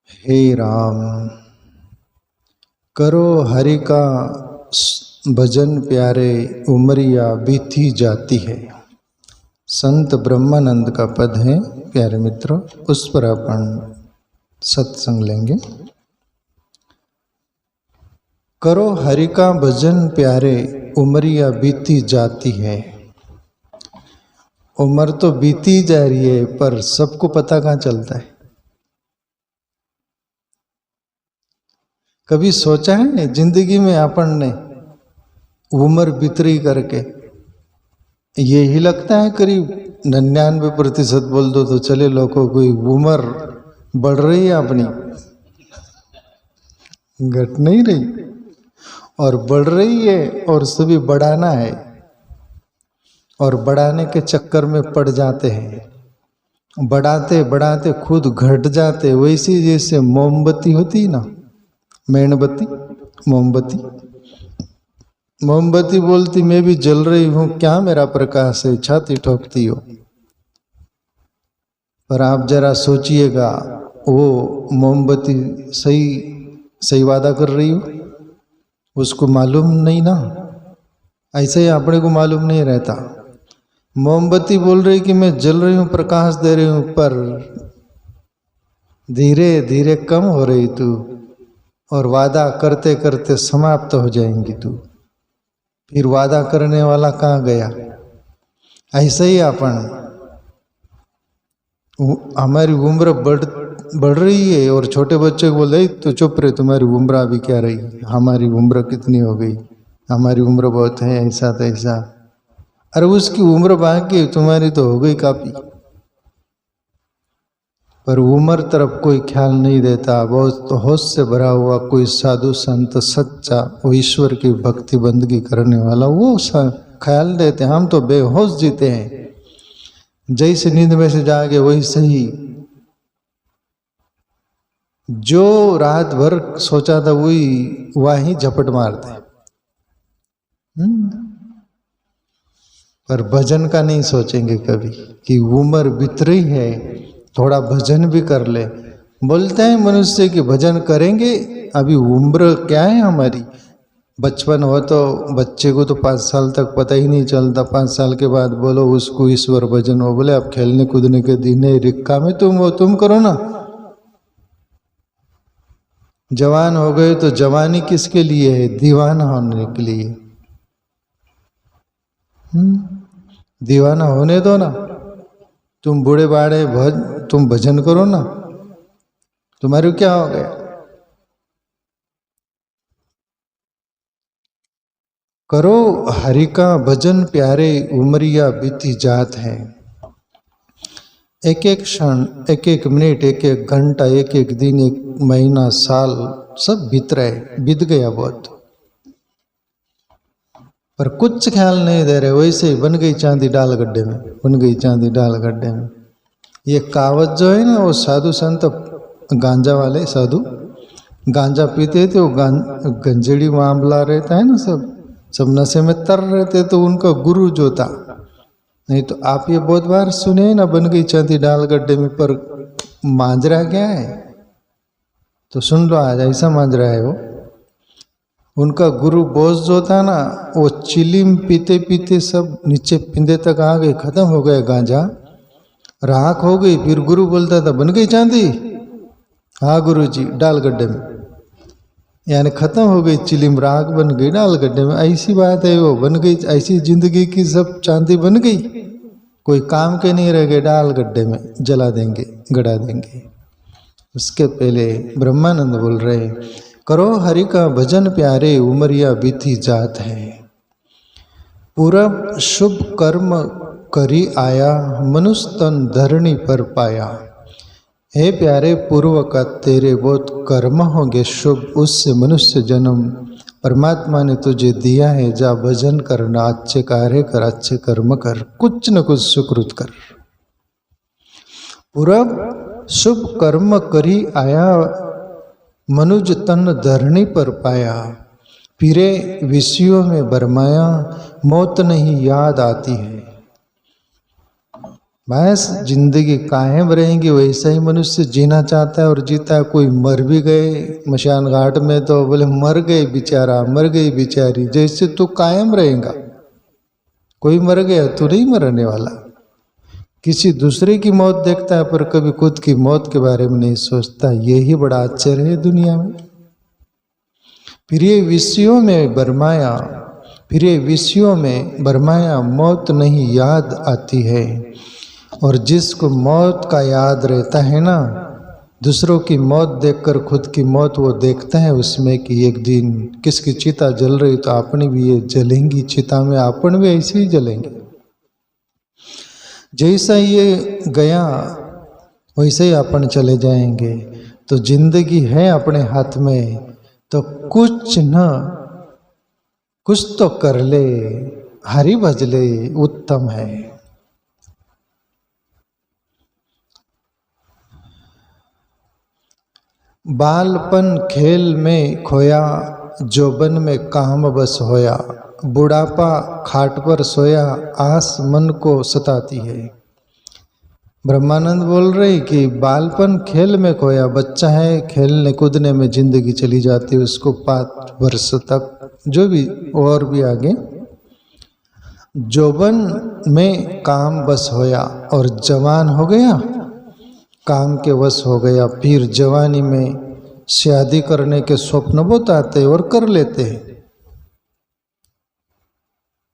हे राम, करो हरि का भजन प्यारे, उमरिया बीती जाती है। संत ब्रह्मानंद का पद है प्यारे मित्रों, उस पर अपन सत्संग लेंगे। करो हरि का भजन प्यारे, उमरिया बीती जाती है। उम्र तो बीती जा रही है, पर सबको पता कहाँ चलता है? कभी सोचा है जिंदगी में अपन ने उम्र बितरी करके? यही लगता है करीब 99% बोल दो तो चले लोगों को उम्र बढ़ रही है अपनी, घट नहीं रही और बढ़ रही है, और सभी बढ़ाना है और बढ़ाने के चक्कर में पड़ जाते हैं। बढ़ाते बढ़ाते खुद घट जाते। वैसे जैसे मोमबत्ती होती ना, मेणबत्ती, मोमबत्ती मोमबत्ती बोलती मैं भी जल रही हूं, क्या मेरा प्रकाश है, छाती ठोकती हो। पर आप जरा सोचिएगा, वो मोमबत्ती सही वादा कर रही हो? उसको मालूम नहीं ना। ऐसे ही अपने को मालूम नहीं रहता। मोमबत्ती बोल रही कि मैं जल रही हूं, प्रकाश दे रही हूं, पर धीरे धीरे कम हो रही तू, और वादा करते करते समाप्त हो जाएंगी तू। फिर वादा करने वाला कहाँ गया? ऐसे ही अपन, हमारी उम्र बढ़ रही है और छोटे बच्चे को बोले तो चुप रहे, तुम्हारी उम्र अभी क्या रही, हमारी उम्र कितनी हो गई, हमारी उम्र बहुत है, ऐसा तैसा। अरे उसकी उम्र बाकी, तुम्हारी तो हो गई काफी। पर उम्र तरफ कोई ख्याल नहीं देता। बहुत होश से भरा हुआ कोई साधु संत सच्चा, वो ईश्वर की भक्ति बंदगी करने वाला, वो ख्याल देते। हम तो बेहोश जीते हैं, जैसे नींद में से जागे वही सही। जो रात भर सोचा था वही झपट मारते। पर भजन का नहीं सोचेंगे कभी कि उम्र बीत रही है, थोड़ा भजन भी कर ले। बोलते हैं मनुष्य कि भजन करेंगे, अभी उम्र क्या है हमारी। बचपन हो तो बच्चे को तो 5 साल तक पता ही नहीं चलता। 5 साल के बाद बोलो उसको ईश्वर भजन हो, बोले अब खेलने कूदने के दिन है, रिक्का में तुम हो, तुम करो ना। जवान हो गए तो जवानी किसके लिए है? दीवाना होने के लिए। दीवाना होने दो ना। तुम बूढ़े बाड़े तुम भजन करो ना, तुम्हारे क्या हो गया? करो हरि का भजन प्यारे, उमरिया बीती जात है। एक एक क्षण, एक एक मिनट, एक एक घंटा, एक एक दिन, एक महीना, साल सब बीत रहे, बीत गया बहुत, पर कुछ ख्याल नहीं दे रहे। वैसे ही बन गई चांदी डाल गड्ढे में, बन गई चांदी डाल गड्ढे में। ये कहावत जो है ना, वो साधु संत गांजा वाले साधु गांजा पीते थे, वो गंजेड़ी मामला रहता है ना, सब नशे में तर रहते। तो उनका गुरु जो था, नहीं तो आप ये बहुत बार सुने ना, बन गई चांदी डाल गड्ढे में, पर मांजरा क्या है तो सुन लो आज, ऐसा मांजरा है वो। उनका गुरु बोस जो था ना, वो चिलिम पीते पीते सब नीचे पिंदे तक आ गए, खत्म हो गया गांजा, राख हो गई। फिर गुरु बोलता था बन गई चांदी, हाँ गुरु जी, डाल गड्ढे में, यानी खत्म हो गई चिलिम, राख बन गई डाल गड्ढे में। ऐसी बात है, वो बन गई। ऐसी जिंदगी की सब चांदी बन गई, कोई काम के नहीं रह गए, डाल गड्ढे में जला देंगे, गड़ा देंगे। उसके पहले ब्रह्मानंद बोल रहे, करो हरि का भजन प्यारे, उमरिया बीती जात है। पूरब शुभ कर्म करी आया, मनुष्य तन धरणी पर पाया। हे प्यारे, पूर्व का तेरे बहुत कर्म होंगे शुभ, उससे मनुष्य जन्म परमात्मा ने तुझे दिया है। जा भजन करना, अच्छे कार्य कर, अच्छे कर्म कर, कुछ न कुछ सुकृत कर। पूरब शुभ कर्म करी आया, मनुज तन धरणी पर पाया। फिरे विषयों में बरमाया, मौत नहीं याद आती है। बस जिंदगी कायम रहेंगी, वैसा ही मनुष्य जीना चाहता है और जीता है। कोई मर भी गए मशान घाट में तो बोले मर गए बेचारा, मर गई बेचारी, जैसे तू कायम रहेगा। कोई मर गया, तू नहीं मरने वाला। किसी दूसरे की मौत देखता है पर कभी खुद की मौत के बारे में नहीं सोचता। यही बड़ा आश्चर्य है दुनिया में। फिर ये विषयों में बरमाया, फिर ये विषयों में बरमाया, मौत नहीं याद आती है। और जिसको मौत का याद रहता है ना, दूसरों की मौत देखकर खुद की मौत वो देखता है उसमें कि एक दिन किसकी चिता जल रही तो अपनी भी ये जलेंगी चिता में, अपन भी ऐसे ही जलेंगे। जैसा ये गया वैसे ही अपन चले जाएंगे। तो जिंदगी है अपने हाथ में, तो कुछ न कुछ तो कर ले, हरि भज ले, उत्तम है। बालपन खेल में खोया, जोबन में काम बस होया, बुढ़ापा खाट पर सोया, आस मन को सताती है। ब्रह्मानंद बोल रहे कि बालपन खेल में खोया, बच्चा है खेलने कूदने में जिंदगी चली जाती है उसको 5 वर्ष तक, जो भी और भी आगे। जोबन में काम बस होया, और जवान हो गया, काम के वश हो गया। फिर जवानी में शादी करने के स्वप्न बहुत आते और कर लेते हैं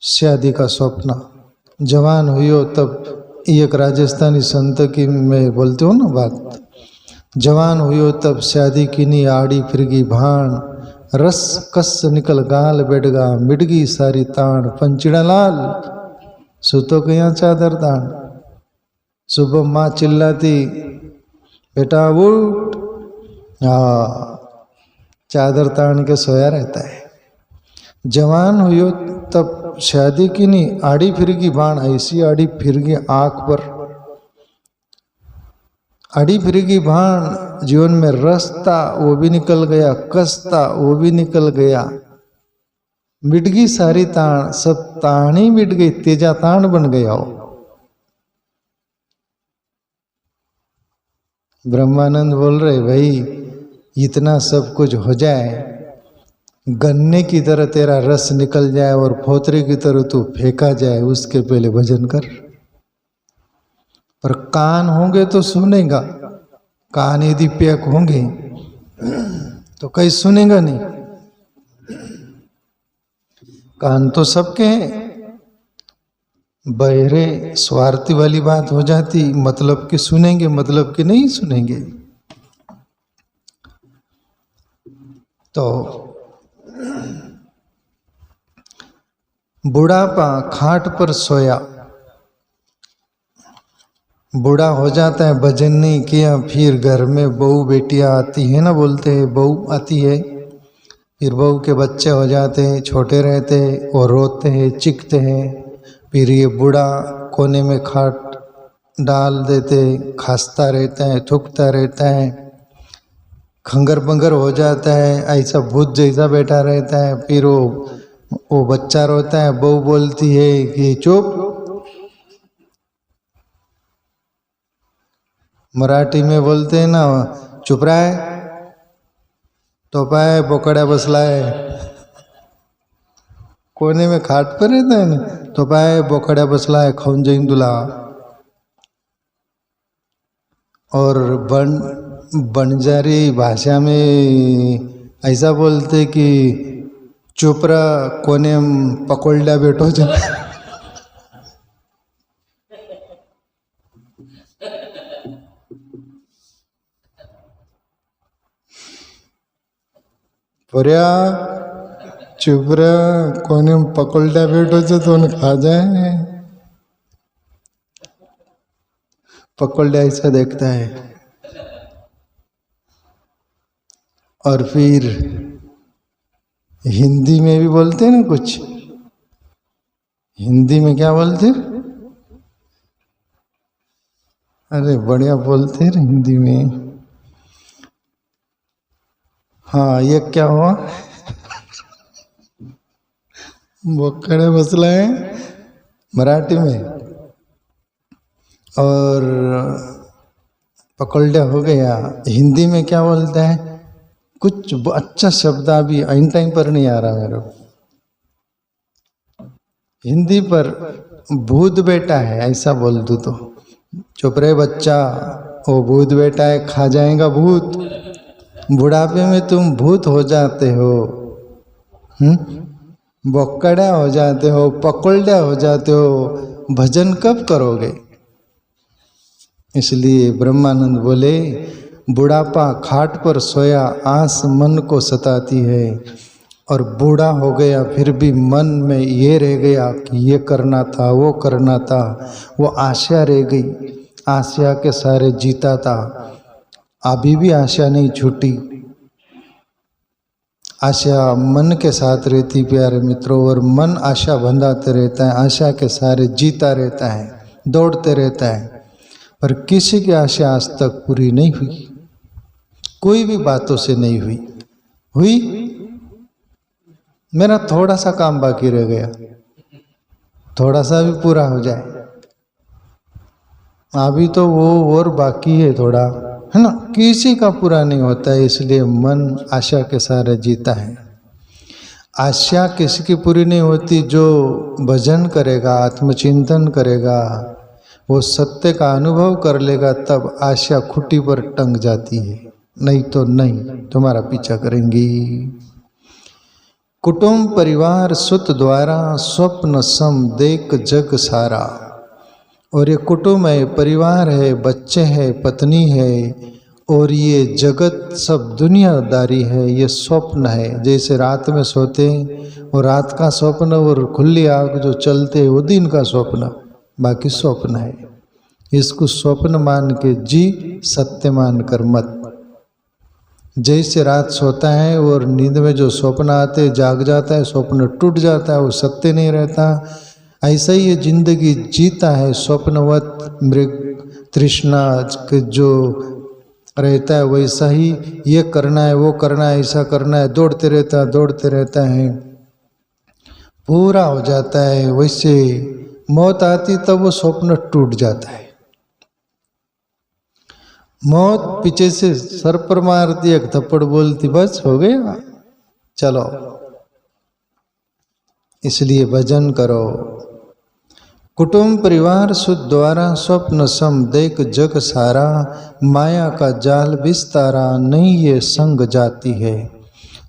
शादी का स्वप्न। जवान हुई हो तब, एक राजस्थानी संत की मैं बोलते हो ना बात, जवान हुई हो तब शादी की नी आड़ी फिरगी भाण, रस कस निकल गाल बेडगा, मिटगी सारी ताण, पंचड़ा लाल सुतो गया चादर दान। सुबह माँ चिल्लाती बेटा उठ, चादर तान के सोया रहता है। जवान हुई हो तब शादी की नहीं आड़ी फिरगी बाण, ऐसी आड़ी फिरगी आंख पर, आड़ी फिरगी बाण। जीवन में रस था वो भी निकल गया, कस था वो भी निकल गया, मिट गई सारी ताण, सब ताण ही मिट गई, तेजा ताण बन गया हो। ब्रह्मानंद बोल रहे भाई इतना सब कुछ हो जाए, गन्ने की तरह तेरा रस निकल जाए और फोतरे की तरह तू फेंका जाए, उसके पहले भजन कर। पर कान होंगे तो सुनेगा, कान यदि पैक होंगे तो कहीं सुनेगा नहीं। कान तो सबके हैं, बहरे स्वार्थी वाली बात हो जाती, मतलब कि सुनेंगे मतलब कि नहीं सुनेंगे। तो बुढ़ापा खाट पर सोया, बूढ़ा हो जाता है, भजन नहीं किया, फिर घर में बहू बेटियां आती है ना, बोलते हैं बहू आती है, फिर बहू के बच्चे हो जाते हैं, छोटे रहते हैं और रोते हैं चीखते हैं। फिर ये बूढ़ा कोने में खाट डाल देते, खांसता रहता है, थूकता रहता है, खंगर बंगर हो जाता है, ऐसा भूत जैसा बैठा रहता है। फिर वो बच्चा रोता है, बहू बोलती है कि चुप। मराठी में बोलते हैं ना, चुप रहा है तो पाए बोकड़ा बसला है। कोने में खाट पर रहता है ना, तो पाए बोकड़ा बसला है, खाऊन जाइन दुला। और बंजारी भाषा में ऐसा बोलते कि चुपरा कोने पकोल्डा बैठो जा। पर्या चुपरा कोने पकोल्डा बैठो जा तो खा जाए। पकोल्डा ऐसा देखता है। और फिर हिंदी में भी बोलते हैं ना कुछ, हिंदी में क्या बोलते, अरे बढ़िया बोलते हैं हिंदी में। हाँ ये क्या हुआ, बोकड़े बसला है मराठी में। और पकड़ हो गया। हिंदी में क्या बोलते हैं, कुछ अच्छा शब्द अभी इन टाइम पर नहीं आ रहा मेरे को, हिंदी पर भूत बेटा है ऐसा बोल दूँ तो, चुप रहे बच्चा, वो भूत बेटा है, खा जाएगा भूत, बुढ़ापे में तुम भूत हो जाते हो, बोकड़ा हो जाते हो, पकौड़ा हो जाते हो, भजन कब करोगे। इसलिए ब्रह्मानंद बोले, बुढ़ापा खाट पर सोया आस मन को सताती है, और बूढ़ा हो गया फिर भी मन में ये रह गया कि ये करना था, वो करना था, वो आशा रह गई, आशा के सारे जीता था, अभी भी आशा नहीं छूटी। आशा मन के साथ रहती प्यारे मित्रों, और मन आशा बंधाते रहता है, आशा के सारे जीता रहता है, दौड़ते रहता है, पर किसी की आशा आज तक पूरी नहीं हुई, कोई भी बातों से नहीं हुई। मेरा थोड़ा सा काम बाकी रह गया, थोड़ा सा भी पूरा हो जाए, अभी तो वो और बाकी है थोड़ा, है ना, किसी का पूरा नहीं होता है। इसलिए मन आशा के सारे जीता है। आशा किसी की पूरी नहीं होती, जो भजन करेगा, आत्मचिंतन करेगा, वो सत्य का अनुभव कर लेगा, तब आशा खुटी पर टंग जाती है, नहीं तो नहीं, तुम्हारा पीछा करेंगी। कुटुंब परिवार सुत द्वारा स्वप्न सम देख जग सारा, और ये कुटुंब है, परिवार है, बच्चे हैं, पत्नी है, और ये जगत सब दुनियादारी है, ये स्वप्न है। जैसे रात में सोते हैं वो रात का स्वप्न, और खुली आँख जो चलते हैं वो दिन का स्वप्न, बाकी स्वप्न है। इसको स्वप्न मान के जी, सत्य मान कर मत। जैसे रात सोता है और नींद में जो स्वप्न आते जाग जाता है, स्वप्न टूट जाता है, वो सत्य नहीं रहता। ऐसा ही ये जिंदगी जीता है स्वप्नवत, मृग तृष्णा के जो रहता है वैसा ही, ये करना है, वो करना है, ऐसा करना है, दौड़ते रहता है, पूरा हो जाता है। वैसे मौत आती तब वो स्वप्न टूट जाता है। मौत पीछे से सर पर मारती, एक थप्पड़ बोलती, बस हो गया, चलो। इसलिए भजन करो। कुटुंब परिवार सुत द्वारा स्वप्न सम देख जग सारा, माया का जाल विस्तारा, नहीं ये संग जाती है।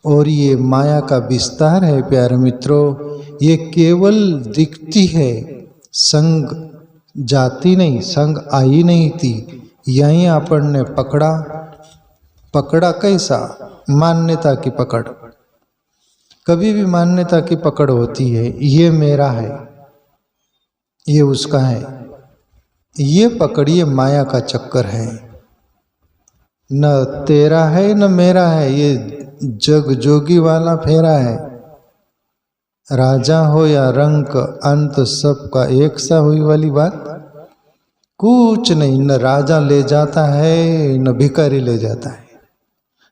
और ये माया का विस्तार है प्यारे मित्रों, ये केवल दिखती है, संग जाती नहीं, संग आई नहीं थी। यहीं अपन ने पकड़ा कैसा, मान्यता की पकड़। कभी भी मान्यता की पकड़ होती है, ये मेरा है, ये उसका है, ये पकड़िए माया का चक्कर है। न तेरा है न मेरा है, ये जग जोगी वाला फेरा है। राजा हो या रंक, अंत सबका एक सा हुई वाली बात कुछ नहीं। न राजा ले जाता है न भिखारी ले जाता है।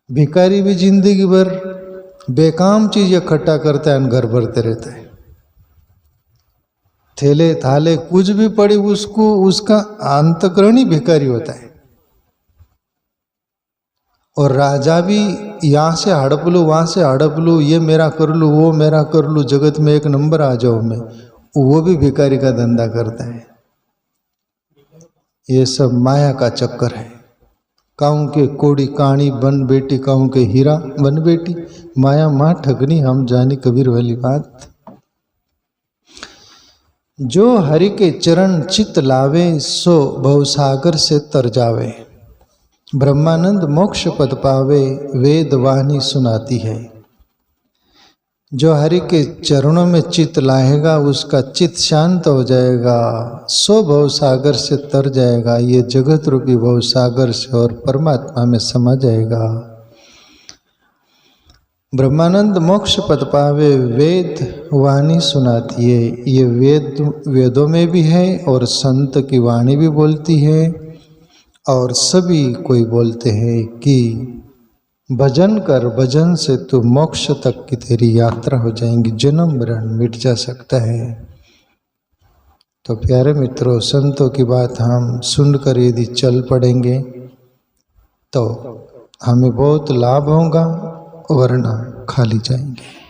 भिखारी भी जिंदगी भर बेकाम चीज इकट्ठा करता है, घर भरते रहता है, थैले थाले कुछ भी पड़ी उसको, उसका अंतकरण ही भिखारी होता है। और राजा भी यहाँ से हड़प लूँ, वहाँ से हड़प लूँ, ये मेरा कर लूँ, वो मेरा कर लूँ, जगत में एक नंबर आ जाओ मैं, वो भी भिखारी का धंधा करता है। ये सब माया का चक्कर है। काऊ के कोड़ी काणी बन बेटी, काऊ के हीरा बन बेटी, माया माँ ठगनी हम जानी, कबीर वाली बात। जो हरि के चरण चित लावे, सो भवसागर से तर जावे। ब्रह्मानंद मोक्ष पद पावे, वेद वाणी सुनाती है। जो हरि के चरणों में चित लाएगा, उसका चित शांत हो जाएगा, सो भवसागर से तर जाएगा, ये जगत रूपी भवसागर से, और परमात्मा में समा जाएगा। ब्रह्मानंद मोक्ष पद पावे, वेद वाणी सुनाती है। ये वेदों में भी है और संत की वाणी भी बोलती है, और सभी कोई बोलते हैं कि भजन कर, भजन से तो मोक्ष तक की तेरी यात्रा हो जाएगी, जन्म मरण मिट जा सकता है। तो तो प्यारे मित्रों, संतों की बात हम सुनकर यदि चल पड़ेंगे तो हमें बहुत लाभ होगा, वरना खाली जाएंगे।